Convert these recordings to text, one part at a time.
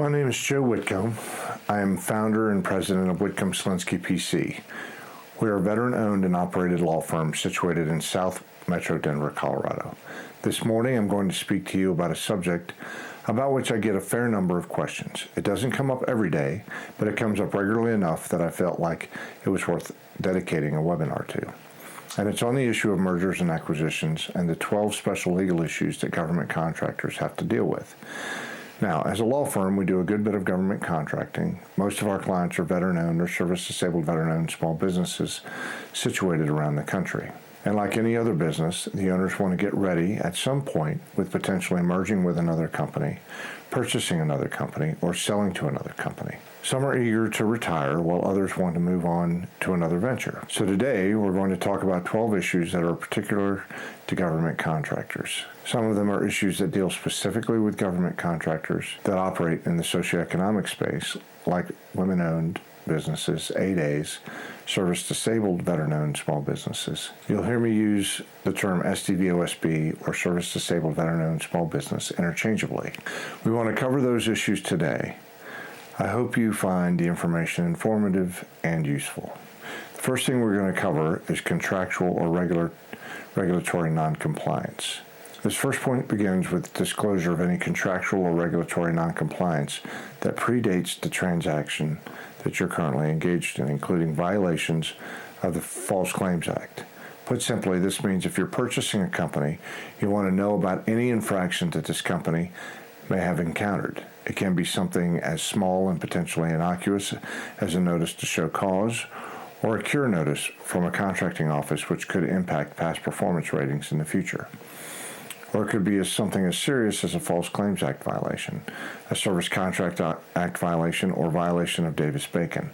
My name is Joe Whitcomb. I am founder and president of Whitcomb Slinsky PC. We are a veteran-owned and operated law firm situated in South Metro Denver, Colorado. This morning I'm going to speak to you about a subject about which I get a fair number of questions. It doesn't come up every day, but it comes up regularly enough that I felt like it was worth dedicating a webinar to. And it's on the issue of mergers and acquisitions and the 12 special legal issues that government contractors have to deal with. Now, as a law firm, we do a good bit of government contracting. Most of our clients are veteran-owned or service-disabled veteran-owned small businesses situated around the country. And like any other business, the owners want to get ready at some point with potentially merging with another company, purchasing another company, or selling to another company. Some are eager to retire, while others want to move on to another venture. So today, we're going to talk about 12 issues that are particular to government contractors. Some of them are issues that deal specifically with government contractors that operate in the socioeconomic space, like women-owned businesses, 8As, service-disabled veteran-owned small businesses. You'll hear me use the term SDVOSB or service-disabled veteran-owned small business interchangeably. We want to cover those issues today. I hope you find the information informative and useful. The first thing we're going to cover is contractual or regulatory noncompliance. This first point begins with disclosure of any contractual or regulatory noncompliance that predates the transaction that you're currently engaged in, including violations of the False Claims Act. Put simply, this means if you're purchasing a company, you want to know about any infraction that this company may have encountered. It can be something as small and potentially innocuous as a notice to show cause, or a cure notice from a contracting office which could impact past performance ratings in the future. Or it could be something as serious as a False Claims Act violation, a Service Contract Act violation, or violation of Davis-Bacon.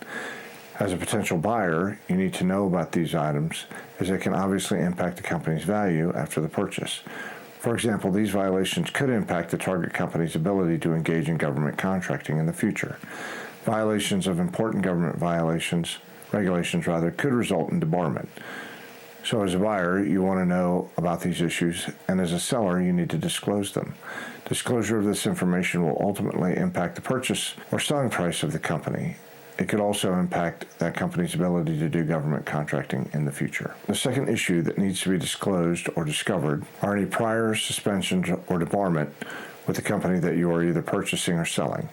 As a potential buyer, you need to know about these items as they can obviously impact the company's value after the purchase. For example, these violations could impact the target company's ability to engage in government contracting in the future. Violations of important government regulations could result in debarment. So as a buyer, you want to know about these issues, and as a seller, you need to disclose them. Disclosure of this information will ultimately impact the purchase or selling price of the company. It could also impact that company's ability to do government contracting in the future. The second issue that needs to be disclosed or discovered are any prior suspensions or debarment with the company that you are either purchasing or selling.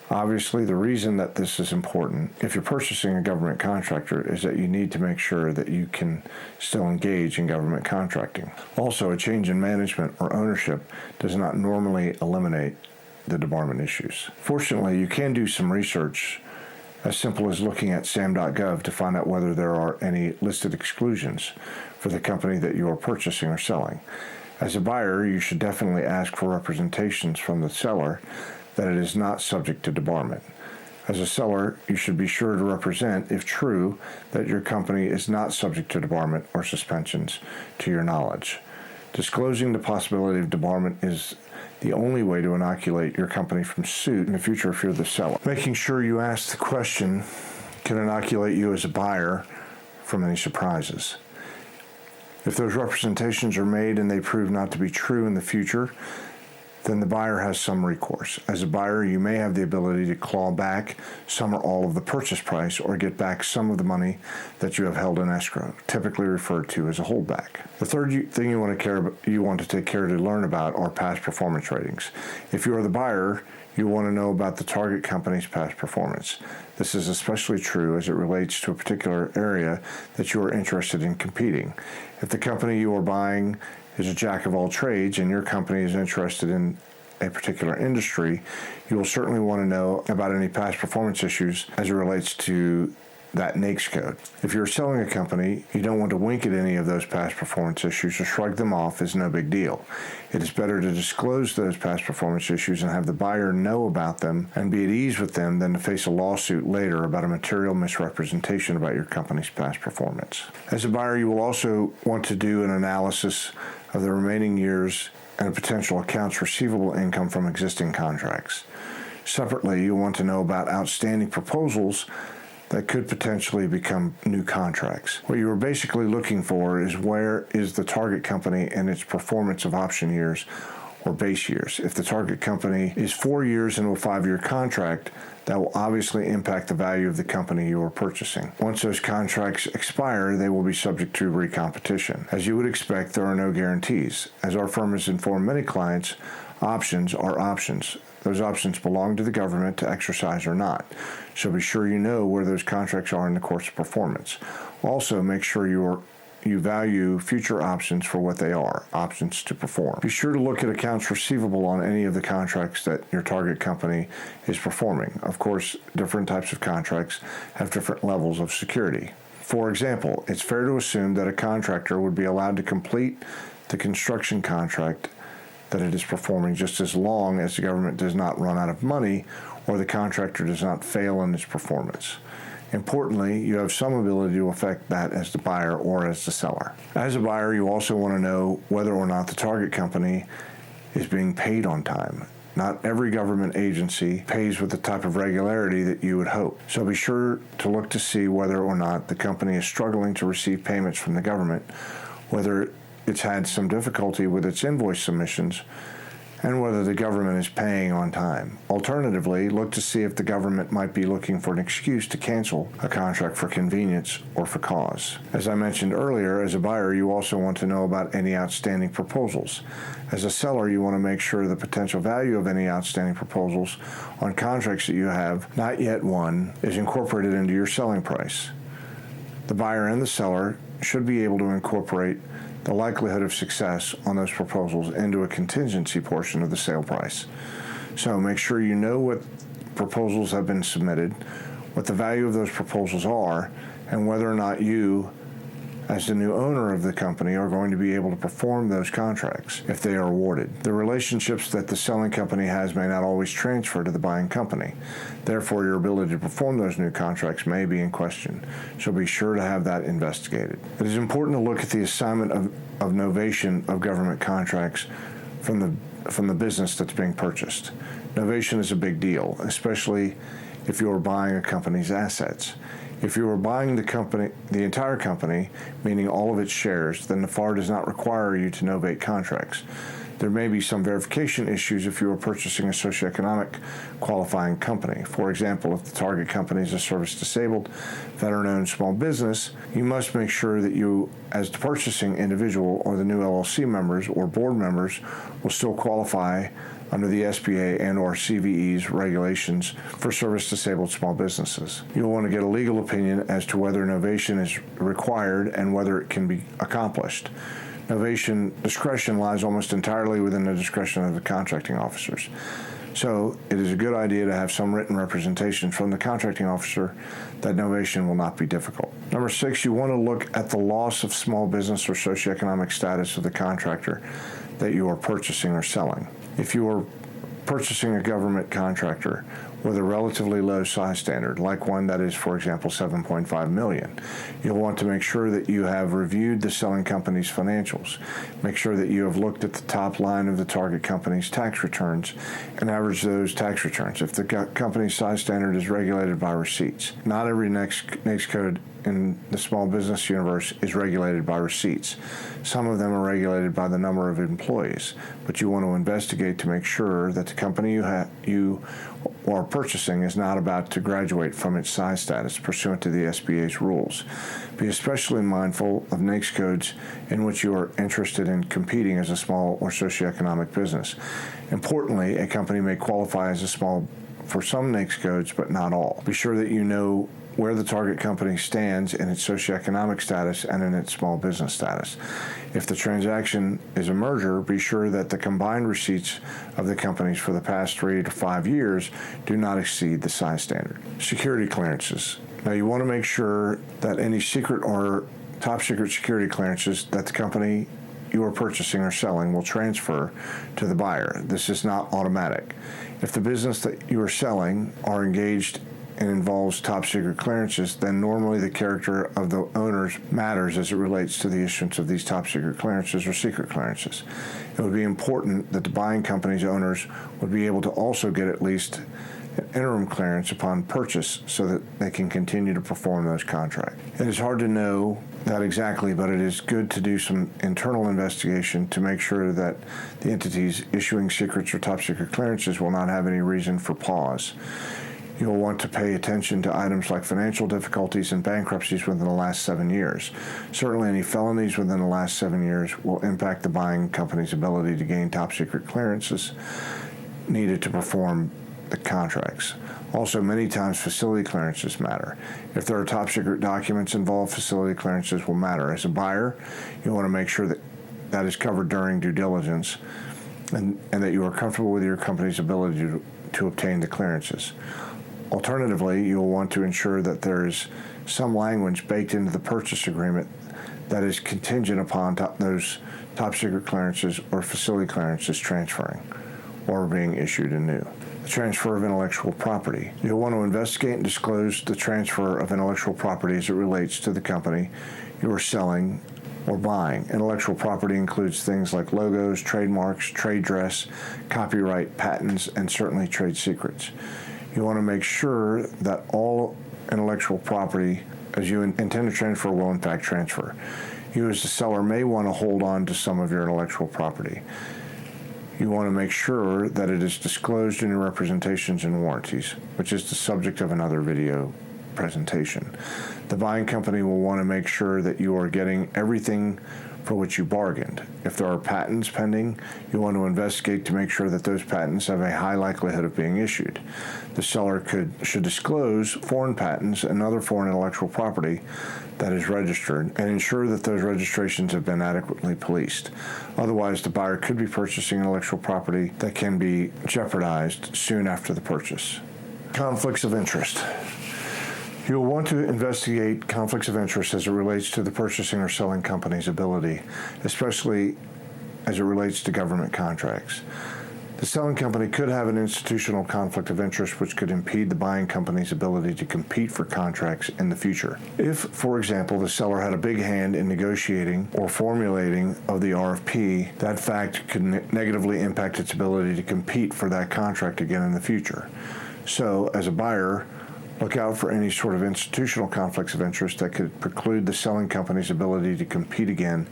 Obviously, the reason that this is important, if you're purchasing a government contractor, is that you need to make sure that you can still engage in government contracting. Also, a change in management or ownership does not normally eliminate the debarment issues. Fortunately, you can do some research as simple as looking at sam.gov to find out whether there are any listed exclusions for the company that you are purchasing or selling. As a buyer, you should definitely ask for representations from the seller that it is not subject to debarment. As a seller, you should be sure to represent, if true, that your company is not subject to debarment or suspensions to your knowledge. Disclosing the possibility of debarment is the only way to inoculate your company from suit in the future if you're the seller. Making sure you ask the question can inoculate you as a buyer from any surprises. If those representations are made and they prove not to be true in the future, then the buyer has some recourse. As a buyer, you may have the ability to claw back some or all of the purchase price or get back some of the money that you have held in escrow, typically referred to as a holdback. The third thing you want to take care to learn about are past performance ratings. If you are the buyer, you want to know about the target company's past performance. This is especially true as it relates to a particular area that you are interested in competing. If the company you are buying is a jack of all trades and your company is interested in a particular industry, you will certainly want to know about any past performance issues as it relates to that NAICS code. If you're selling a company, you don't want to wink at any of those past performance issues or shrug them off as no big deal. It is better to disclose those past performance issues and have the buyer know about them and be at ease with them than to face a lawsuit later about a material misrepresentation about your company's past performance. As a buyer, you will also want to do an analysis of the remaining years and a potential accounts receivable income from existing contracts. Separately, you'll want to know about outstanding proposals that could potentially become new contracts. What you are basically looking for is where is the target company and its performance of option years or base years. If the target company is 4 years into a 5-year contract, that will obviously impact the value of the company you are purchasing. Once those contracts expire, they will be subject to recompetition. As you would expect, there are no guarantees. As our firm has informed many clients, options are options. Those options belong to the government to exercise or not. So be sure you know where those contracts are in the course of performance. Also, make sure you value future options for what they are, options to perform. Be sure to look at accounts receivable on any of the contracts that your target company is performing. Of course, different types of contracts have different levels of security. For example, it's fair to assume that a contractor would be allowed to complete the construction contract that it is performing just as long as the government does not run out of money or the contractor does not fail in its performance. Importantly, you have some ability to affect that as the buyer or as the seller. As a buyer, you also want to know whether or not the target company is being paid on time. Not every government agency pays with the type of regularity that you would hope. So be sure to look to see whether or not the company is struggling to receive payments from the government, whether it's had some difficulty with its invoice submissions, and whether the government is paying on time. Alternatively, look to see if the government might be looking for an excuse to cancel a contract for convenience or for cause. As I mentioned earlier, as a buyer, you also want to know about any outstanding proposals. As a seller, you want to make sure the potential value of any outstanding proposals on contracts that you have not yet won is incorporated into your selling price. The buyer and the seller should be able to incorporate the likelihood of success on those proposals into a contingency portion of the sale price. So make sure you know what proposals have been submitted, what the value of those proposals are, and whether or not you, as the new owner of the company, are going to be able to perform those contracts if they are awarded. The relationships that the selling company has may not always transfer to the buying company. Therefore, your ability to perform those new contracts may be in question. So be sure to have that investigated. It is important to look at the assignment of novation of government contracts from the business that's being purchased. Novation is a big deal, especially if you are buying a company's assets. If you are buying the entire company, meaning all of its shares, then the FAR does not require you to novate contracts. There may be some verification issues if you are purchasing a socioeconomic qualifying company. For example, if the target company is a service-disabled, veteran-owned small business, you must make sure that you, as the purchasing individual or the new LLC members or board members, will still qualify under the SBA and or CVE's regulations for service-disabled small businesses. You'll want to get a legal opinion as to whether novation is required and whether it can be accomplished. Novation discretion lies almost entirely within the discretion of the contracting officers. So it is a good idea to have some written representation from the contracting officer that novation will not be difficult. Number 6, you want to look at the loss of small business or socioeconomic status of the contractor that you are purchasing or selling. If you are purchasing a government contractor with a relatively low size standard, like one that is, for example, $7.5 million, you'll want to make sure that you have reviewed the selling company's financials. Make sure that you have looked at the top line of the target company's tax returns and averaged those tax returns. If the company's size standard is regulated by receipts, not every NAICS code in the small business universe is regulated by receipts. Some of them are regulated by the number of employees, but you want to investigate to make sure that the company you are purchasing is not about to graduate from its size status pursuant to the SBA's rules. Be especially mindful of NAICS codes in which you are interested in competing as a small or socioeconomic business. Importantly, a company may qualify as a small for some NAICS codes, but not all. Be sure that you know where the target company stands in its socioeconomic status and in its small business status. If the transaction is a merger, be sure that the combined receipts of the companies for the past 3 to 5 years do not exceed the size standard. Security clearances. Now, you want to make sure that any secret or top secret security clearances that the company you are purchasing or selling will transfer to the buyer. This is not automatic. If the business that you are selling are engaged and involves top secret clearances, then normally the character of the owners matters as it relates to the issuance of these top secret clearances or secret clearances. It would be important that the buying company's owners would be able to also get at least interim clearance upon purchase so that they can continue to perform those contracts. It is hard to know that exactly, but it is good to do some internal investigation to make sure that the entities issuing secrets or top secret clearances will not have any reason for pause. You'll want to pay attention to items like financial difficulties and bankruptcies within the last 7 years. Certainly any felonies within the last 7 years will impact the buying company's ability to gain top secret clearances needed to perform the contracts. Also, many times facility clearances matter. If there are top secret documents involved, facility clearances will matter. As a buyer, you want to make sure that that is covered during due diligence and that you are comfortable with your company's ability to obtain the clearances. Alternatively, you'll want to ensure that there is some language baked into the purchase agreement that is contingent upon those top secret clearances or facility clearances transferring or being issued anew. The transfer of intellectual property. You'll want to investigate and disclose the transfer of intellectual property as it relates to the company you are selling or buying. Intellectual property includes things like logos, trademarks, trade dress, copyright, patents, and certainly trade secrets. You want to make sure that all intellectual property as you intend to transfer will in fact transfer. You as the seller may want to hold on to some of your intellectual property. You want to make sure that it is disclosed in your representations and warranties, which is the subject of another video presentation. The buying company will want to make sure that you are getting everything for which you bargained. If there are patents pending, you want to investigate to make sure that those patents have a high likelihood of being issued. The seller should disclose foreign patents and other foreign intellectual property that is registered and ensure that those registrations have been adequately policed. Otherwise, the buyer could be purchasing intellectual property that can be jeopardized soon after the purchase. Conflicts of interest. You'll want to investigate conflicts of interest as it relates to the purchasing or selling company's ability, especially as it relates to government contracts. The selling company could have an institutional conflict of interest which could impede the buying company's ability to compete for contracts in the future. If, for example, the seller had a big hand in negotiating or formulating of the RFP, that fact could negatively impact its ability to compete for that contract again in the future. So, as a buyer, look out for any sort of institutional conflicts of interest that could preclude the selling company's ability to compete again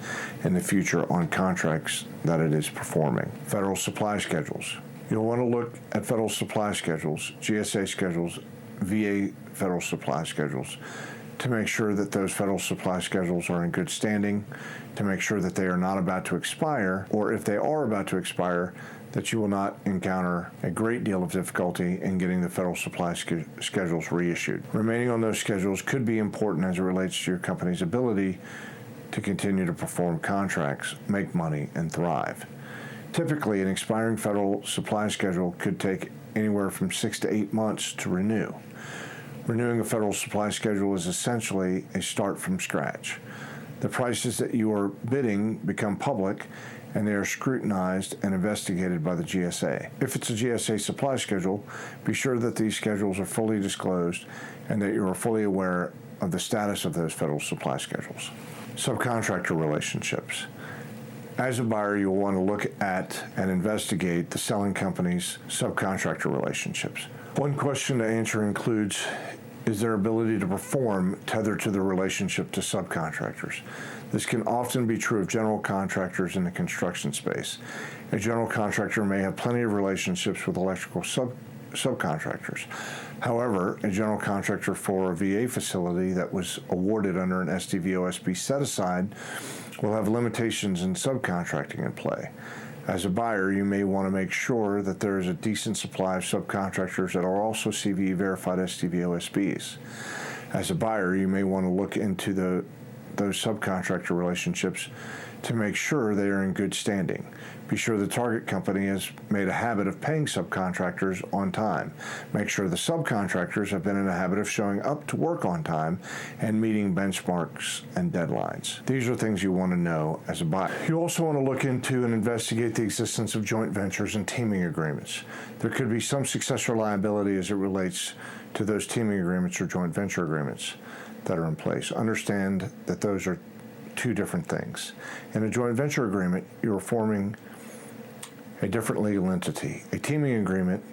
in the future on contracts that it is performing. Federal supply schedules. You'll want to look at federal supply schedules, GSA schedules, VA federal supply schedules, to make sure that those federal supply schedules are in good standing, to make sure that they are not about to expire, or if they are about to expire, that you will not encounter a great deal of difficulty in getting the federal supply schedules reissued. Remaining on those schedules could be important as it relates to your company's ability to continue to perform contracts, make money, and thrive. Typically, an expiring federal supply schedule could take anywhere from 6 to 8 months to renew. Renewing a federal supply schedule is essentially a start from scratch. The prices that you are bidding become public, and they are scrutinized and investigated by the GSA. If it's a GSA supply schedule, be sure that these schedules are fully disclosed and that you are fully aware of the status of those federal supply schedules. Subcontractor relationships. As a buyer, you'll want to look at and investigate the selling company's subcontractor relationships. One question to answer includes, is their ability to perform tethered to the relationship to subcontractors? This can often be true of general contractors in the construction space. A general contractor may have plenty of relationships with electrical subcontractors. However, a general contractor for a VA facility that was awarded under an SDVOSB set-aside will have limitations in subcontracting in play. As a buyer, you may want to make sure that there is a decent supply of subcontractors that are also CVE verified SDVOSBs. As a buyer, you may want to look into those subcontractor relationships to make sure they are in good standing. Be sure the target company has made a habit of paying subcontractors on time. Make sure the subcontractors have been in a habit of showing up to work on time and meeting benchmarks and deadlines. These are things you want to know as a buyer. You also want to look into and investigate the existence of joint ventures and teaming agreements. There could be some successor liability as it relates to those teaming agreements or joint venture agreements that are in place. Understand that those are two different things. In a joint venture agreement, you are forming a different legal entity. A teaming agreement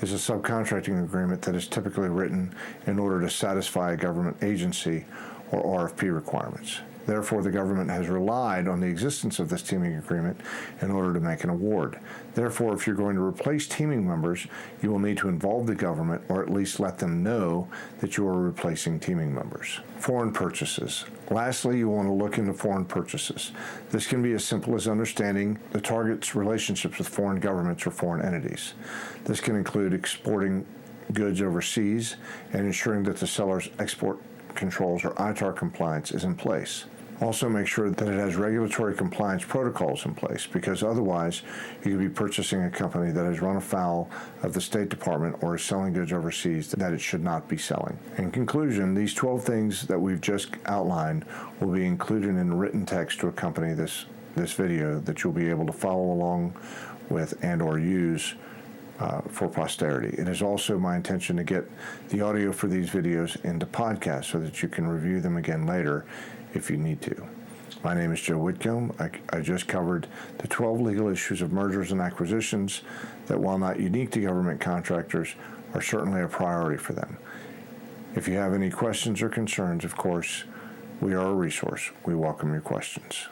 is a subcontracting agreement that is typically written in order to satisfy a government agency or RFP requirements. Therefore, the government has relied on the existence of this teaming agreement in order to make an award. Therefore, if you're going to replace teaming members, you will need to involve the government or at least let them know that you are replacing teaming members. Foreign purchases. Lastly, you want to look into foreign purchases. This can be as simple as understanding the target's relationships with foreign governments or foreign entities. This can include exporting goods overseas and ensuring that the seller's export controls or ITAR compliance is in place. Also make sure that it has regulatory compliance protocols in place, because otherwise you could be purchasing a company that has run afoul of the State Department or is selling goods overseas that it should not be selling. In conclusion, these 12 things that we've just outlined will be included in written text to accompany this video that you'll be able to follow along with and or use for posterity. It is also my intention to get the audio for these videos into podcasts so that you can review them again later if you need to. My name is Joe Whitcomb. I just covered the 12 legal issues of mergers and acquisitions that, while not unique to government contractors, are certainly a priority for them. If you have any questions or concerns, of course, we are a resource. We welcome your questions.